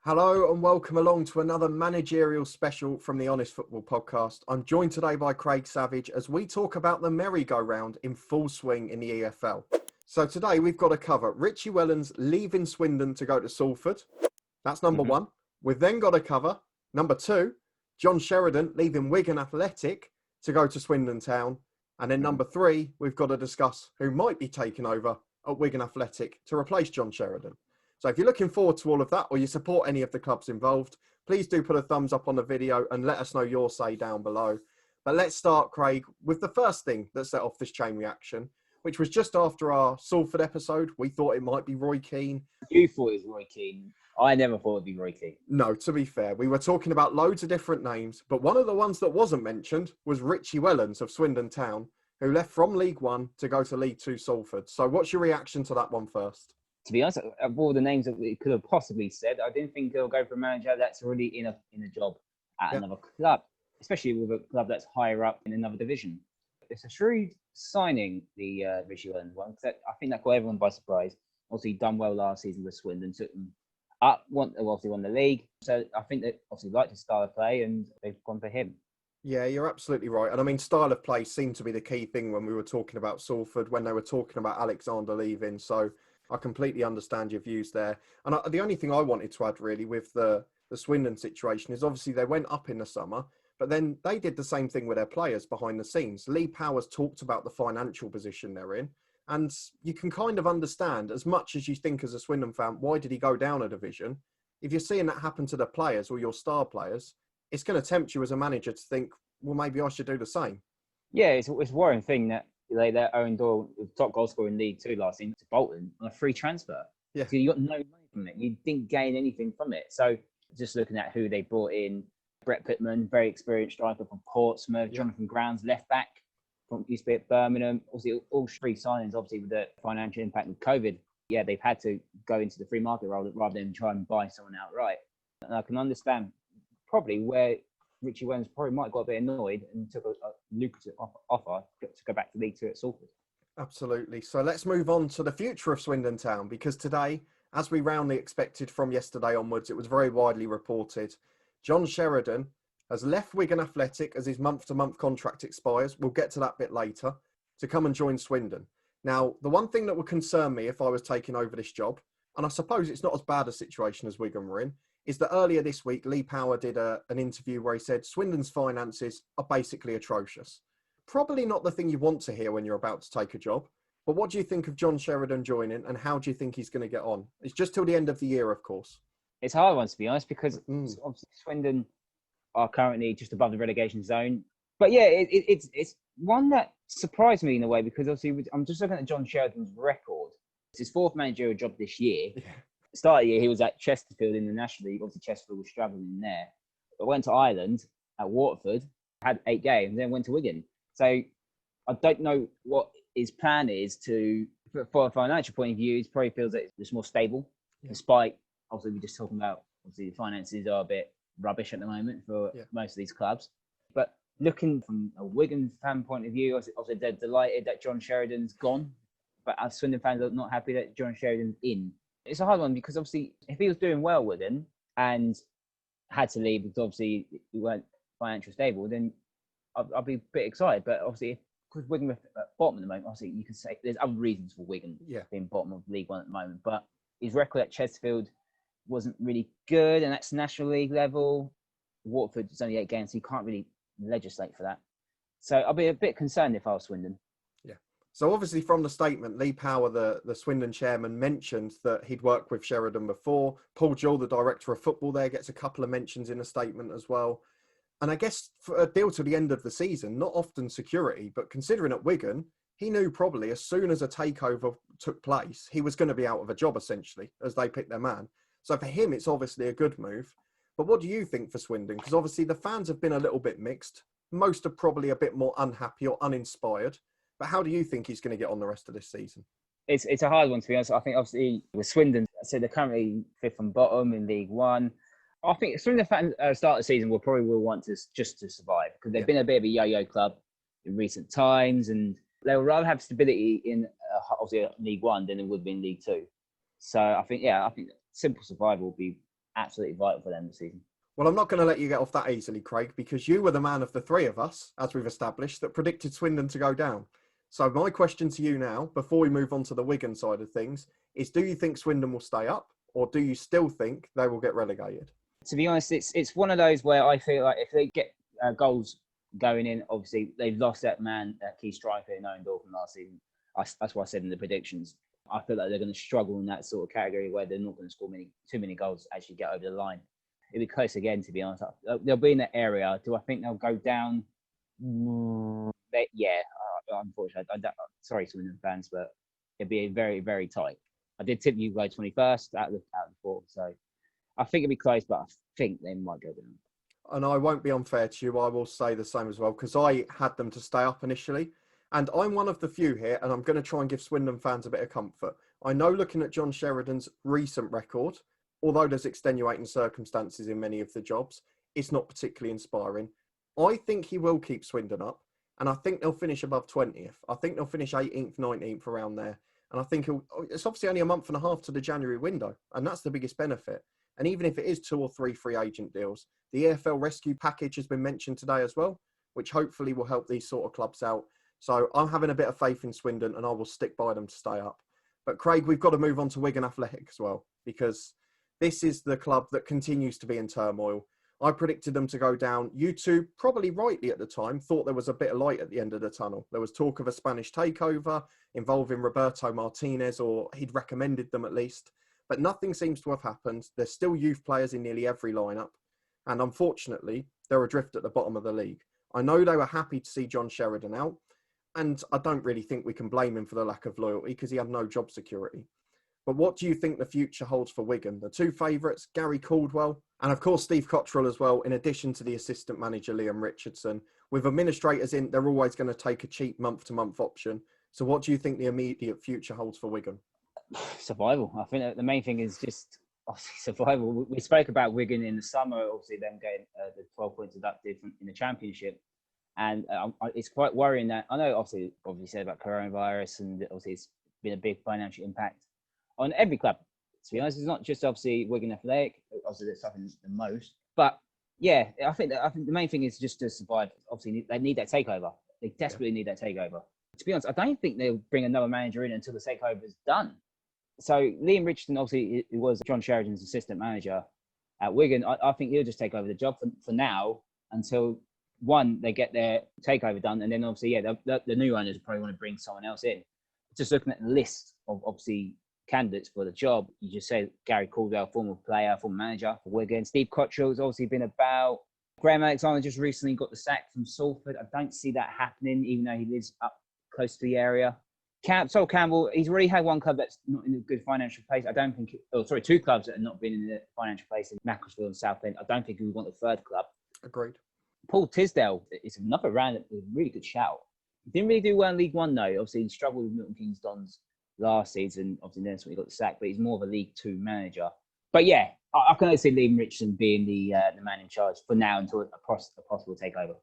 Hello and welcome along to another managerial special from the Honest Football Podcast. I'm joined today by Craig Savage as we talk about the merry-go-round in full swing in the EFL. So today we've got to cover Richie Wellens leaving Swindon to go to Salford. That's number one. We've then got to cover number two, John Sheridan leaving Wigan Athletic to go to Swindon Town. And then number three, we've got to discuss who might be taking over at Wigan Athletic to replace John Sheridan. So if you're looking forward to all of that or you support any of the clubs involved, please do put a thumbs up on the video and let us know your say down below. But let's start, Craig, with the first thing that set off this chain reaction, which was just after our Salford episode. We thought it might be Roy Keane. You thought it was Roy Keane. I never thought it'd be Roy Keane. No, to be fair, we were talking about loads of different names, but one of the ones that wasn't mentioned was Richie Wellens of Swindon Town, who left from League One to go to League Two Salford. So what's your reaction to that one first? To be honest, of all the names that we could have possibly said, I didn't think he'll go for a manager that's already in a job at another club, especially with a club that's higher up in another division. It's a shrewd signing, the Richie Wellens one, because I think that caught everyone by surprise. Obviously, done well last season with Swindon, took them up, obviously won the league. So I think they obviously liked his style of play and they've gone for him. Yeah, you're absolutely right. And I mean, style of play seemed to be the key thing when we were talking about Salford, when they were talking about Alexander leaving. So I completely understand your views there. And the only thing I wanted to add really with the Swindon situation is obviously they went up in the summer, but then they did the same thing with their players behind the scenes. Lee Powers talked about the financial position they're in. And you can kind of understand, as much as you think as a Swindon fan, why did he go down a division? If you're seeing that happen to the players or your star players, it's going to tempt you as a manager to think, well, maybe I should do the same. Yeah, it's a worrying thing that their Owen Doyle, the top goal scorer in League Two last season, to Bolton on a free transfer. Yeah. So you got no money from it. You didn't gain anything from it. So just looking at who they brought in, Brett Pittman, very experienced striker from Portsmouth, Jonathan Grounds, left back from used to be at Birmingham. Obviously, all three signings, obviously with the financial impact of COVID, they've had to go into the free market rather than try and buy someone outright. And I can understand probably where Richie Wellens probably might have got a bit annoyed and took a lucrative offer to go back to League Two at Salford. Absolutely. So let's move on to the future of Swindon Town, because today, as we roundly expected from yesterday onwards, it was very widely reported, John Sheridan has left Wigan Athletic as his month-to-month contract expires. We'll get to that bit later, to come and join Swindon. Now, the one thing that would concern me if I was taking over this job, and I suppose it's not as bad a situation as Wigan were in, is that earlier this week, Lee Power did an interview where he said Swindon's finances are basically atrocious. Probably not the thing you want to hear when you're about to take a job. But what do you think of John Sheridan joining, and how do you think he's going to get on? It's just till the end of the year, of course. It's a hard one, to be honest, because obviously Swindon are currently just above the relegation zone. But yeah, it's one that surprised me in a way, because obviously I'm just looking at John Sheridan's record. It's his fourth managerial job this year. Yeah. Start of the year, he was at Chesterfield in the National League. Obviously, Chesterfield was struggling there. But went to Ireland at Waterford, had 8 games, then went to Wigan. So I don't know what his plan is for a financial point of view. He probably feels that it's more stable, despite, obviously, we're just talking about, obviously, the finances are a bit rubbish at the moment for most of these clubs. But looking from a Wigan fan point of view, obviously, they're delighted that John Sheridan's gone. But as Swindon fans are not happy that John Sheridan's in. It's a hard one, because obviously if he was doing well with him and had to leave because obviously we weren't financially stable, then I'd be a bit excited. But obviously, because Wigan are at bottom at the moment, obviously you can say there's other reasons for Wigan being bottom of League One at the moment. But his record at Chesterfield wasn't really good, and that's National League level. Waterford is only 8 games, so you can't really legislate for that. So I'll be a bit concerned if I was Swindon. So obviously from the statement, Lee Power, the Swindon chairman, mentioned that he'd worked with Sheridan before. Paul Jewell, the director of football there, gets a couple of mentions in a statement as well. And I guess for a deal to the end of the season, not often security, but considering at Wigan, he knew probably as soon as a takeover took place, he was going to be out of a job essentially as they picked their man. So for him, it's obviously a good move. But what do you think for Swindon? Because obviously the fans have been a little bit mixed. Most are probably a bit more unhappy or uninspired. But how do you think he's going to get on the rest of this season? It's a hard one, to be honest. I think obviously with Swindon, so they're currently 5th from bottom in League One. I think Swindon fans start of the season will want to just to survive, because they've been a bit of a yo-yo club in recent times, and they would rather have stability in obviously League One than it would be in League Two. So I think simple survival will be absolutely vital for them this season. Well, I'm not going to let you get off that easily, Craig, because you were the man of the three of us, as we've established, that predicted Swindon to go down. So my question to you now, before we move on to the Wigan side of things, is do you think Swindon will stay up, or do you still think they will get relegated? To be honest, it's one of those where I feel like if they get goals going in, obviously they've lost that man, that key striker in Owen Dawson last season. That's what I said in the predictions. I feel like they're going to struggle in that sort of category where they're not going to score too many goals to actually get over the line. It'll be close again, to be honest. They'll be in that area. Do I think they'll go down? Yeah, unfortunately. Sorry, Swindon fans, but it'll be very, very tight. I did tip you guys 21st out of the four, so I think it'll be close, but I think they might go down. And I won't be unfair to you. I will say the same as well, because I had them to stay up initially. And I'm one of the few here, and I'm going to try and give Swindon fans a bit of comfort. I know looking at John Sheridan's recent record, although there's extenuating circumstances in many of the jobs, it's not particularly inspiring. I think he will keep Swindon up, and I think they'll finish above 20th. I think they'll finish 18th, 19th, around there. And I think it's obviously only a month and a half to the January window, and that's the biggest benefit. And even if it is 2 or 3 free agent deals, the EFL rescue package has been mentioned today as well, which hopefully will help these sort of clubs out. So I'm having a bit of faith in Swindon, and I will stick by them to stay up. But Craig, we've got to move on to Wigan Athletic as well, because this is the club that continues to be in turmoil. I predicted them to go down. You two, probably rightly at the time, thought there was a bit of light at the end of the tunnel. There was talk of a Spanish takeover involving Roberto Martinez, or he'd recommended them at least. But nothing seems to have happened. There's still youth players in nearly every lineup. And unfortunately, they're adrift at the bottom of the league. I know they were happy to see John Sheridan out. And I don't really think we can blame him for the lack of loyalty, because he had no job security. But what do you think the future holds for Wigan? The two favourites, Gary Caldwell, and of course Steve Cottrell as well, in addition to the assistant manager, Liam Richardson. With administrators in, they're always going to take a cheap month-to-month option. So what do you think the immediate future holds for Wigan? Survival. I think the main thing is just survival. We spoke about Wigan in the summer, obviously them getting the 12 points deducted in the Championship. And it's quite worrying that, I know obviously said about coronavirus, and obviously it's been a big financial impact on every club. To be honest, it's not just obviously Wigan Athletic. Obviously, they're suffering the most. But yeah, I think the main thing is just to survive. Obviously, they need that takeover. They desperately need that takeover. To be honest, I don't think they'll bring another manager in until the takeover is done. So Liam Richardson, obviously, it was John Sheridan's assistant manager at Wigan. I think he'll just take over the job for now until, one, they get their takeover done, and then obviously, yeah, the new owners probably want to bring someone else in. Just looking at the list of obviously candidates for the job, you just say Gary Caldwell, former player, former manager for Wigan. Steve Cottrell's obviously been about. Graham Alexander just recently got the sack from Salford. I don't see that happening, even though he lives up close to the area. Sol Campbell, he's already had one club that's not in a good financial place. I don't think, two clubs that have not been in the financial place in Macclesfield and Southend. I don't think we want a third club. Agreed. Paul Tisdale is another round, a really good shout. He didn't really do well in League One, though. Obviously, he struggled with Milton Keynes Dons last season. Obviously, then when he got the sack, but he's more of a League Two manager. But yeah, I can only see Liam Richardson being the man in charge for now until a possible takeover.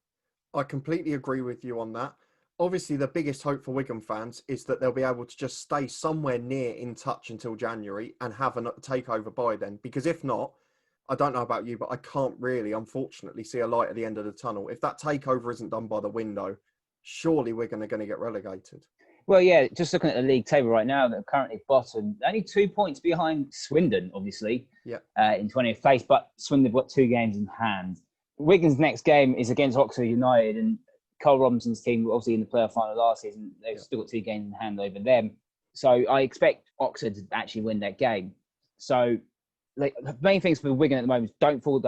I completely agree with you on that. Obviously, the biggest hope for Wigan fans is that they'll be able to just stay somewhere near in touch until January and have a takeover by then. Because if not, I don't know about you, but I can't really, unfortunately, see a light at the end of the tunnel. If that takeover isn't done by the window, surely Wigan are going to get relegated. Well, yeah, just looking at the league table right now, they're currently bottom, only 2 points behind Swindon, obviously, in 20th place, but Swindon have got 2 games in hand. Wigan's next game is against Oxford United, and Carl Robinson's team were obviously in the playoff final last season. They've still got 2 games in hand over them. So I expect Oxford to actually win that game. So the main things for Wigan at the moment is don't fall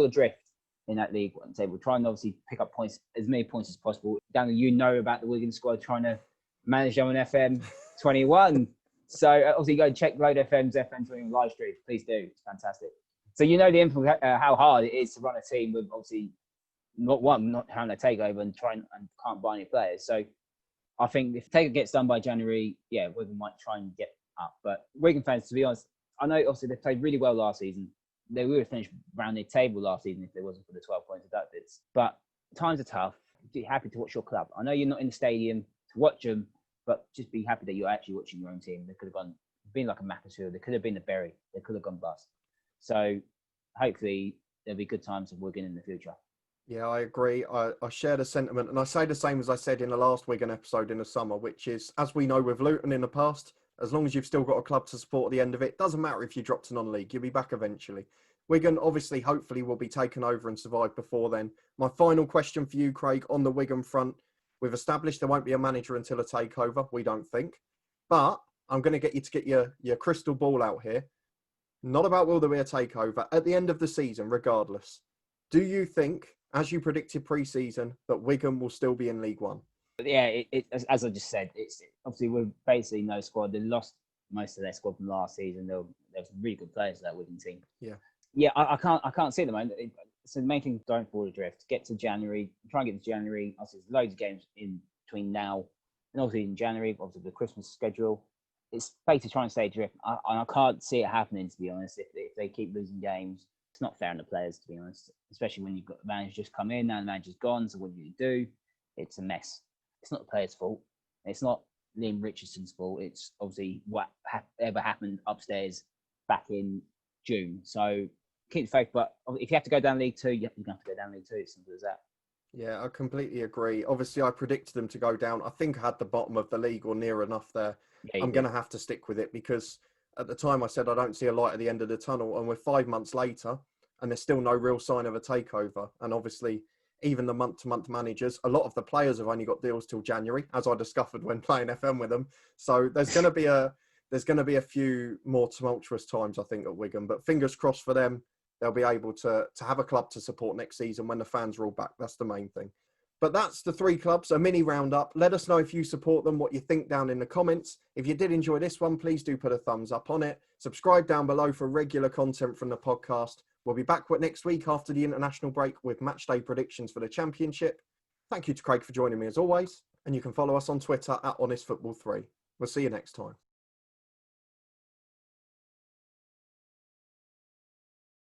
adrift in that league table. We're trying to obviously pick up points, as many points as possible. Daniel, you know about the Wigan squad trying to manage them on FM 21. So obviously go check Load FM's FM 21 live stream. Please do. It's fantastic. So you know the influence, how hard it is to run a team with obviously not having a takeover and can't buy any players. So I think if takeover gets done by January, yeah, Wigan might try and get up. But Wigan fans, to be honest, I know obviously they played really well last season. They would have finished around the table last season if there wasn't for the 12 points deducted. But times are tough. Be happy to watch your club. I know you're not in the stadium to watch them, but just be happy that you're actually watching your own team. They could have been like a Macclesfield. They could have been a Bury. They could have gone bust. So hopefully there'll be good times of Wigan in the future. Yeah, I agree. I share the sentiment, and I say the same as I said in the last Wigan episode in the summer, which is, as we know with Luton in the past, as long as you've still got a club to support at the end of it, doesn't matter if you drop to non-league, you'll be back eventually. Wigan, obviously, hopefully, will be taken over and survive before then. My final question for you, Craig, on the Wigan front. We've established there won't be a manager until a takeover, we don't think. But I'm going to get you to get your crystal ball out here. Not about will there be a takeover. At the end of the season, regardless, do you think, as you predicted pre-season, that Wigan will still be in League One? Yeah, as I just said, it's obviously we're basically no squad. They lost most of their squad from last season. There's really good players for that Wigan team. Yeah, I can't see them. So the main thing, don't fall adrift. Get to January. Try and get to January. Obviously, there's loads of games in between now and obviously in January. Obviously, the Christmas schedule. It's basically trying to stay adrift. I can't see it happening, to be honest. If they keep losing games, it's not fair on the players, to be honest. Especially when you've got the manager just come in, now the manager's gone. So what do you do? It's a mess. It's not the players' fault. It's not Liam Richardson's fault. It's obviously what ever happened upstairs back in June. So keep the faith. But if you have to go down League Two, you're going to have to go down League Two. Simple as that. Yeah, I completely agree. Obviously, I predicted them to go down. I think I had the bottom of the league or near enough there. Yeah, I'm going to have to stick with it because at the time I said I don't see a light at the end of the tunnel. And we're 5 months later and there's still no real sign of a takeover. And obviously, even the month-to-month managers, a lot of the players have only got deals till January, as I discovered when playing FM with them. So there's going to be a few more tumultuous times, I think, at Wigan. But fingers crossed for them, they'll be able to have a club to support next season when the fans are all back. That's the main thing. But that's the three clubs, a mini roundup. Let us know if you support them, what you think down in the comments. If you did enjoy this one, please do put a thumbs up on it. Subscribe down below for regular content from the podcast. We'll be back next week after the international break with matchday predictions for the Championship. Thank you to Craig for joining me as always. And you can follow us on Twitter @HonestFootball3. We'll see you next time.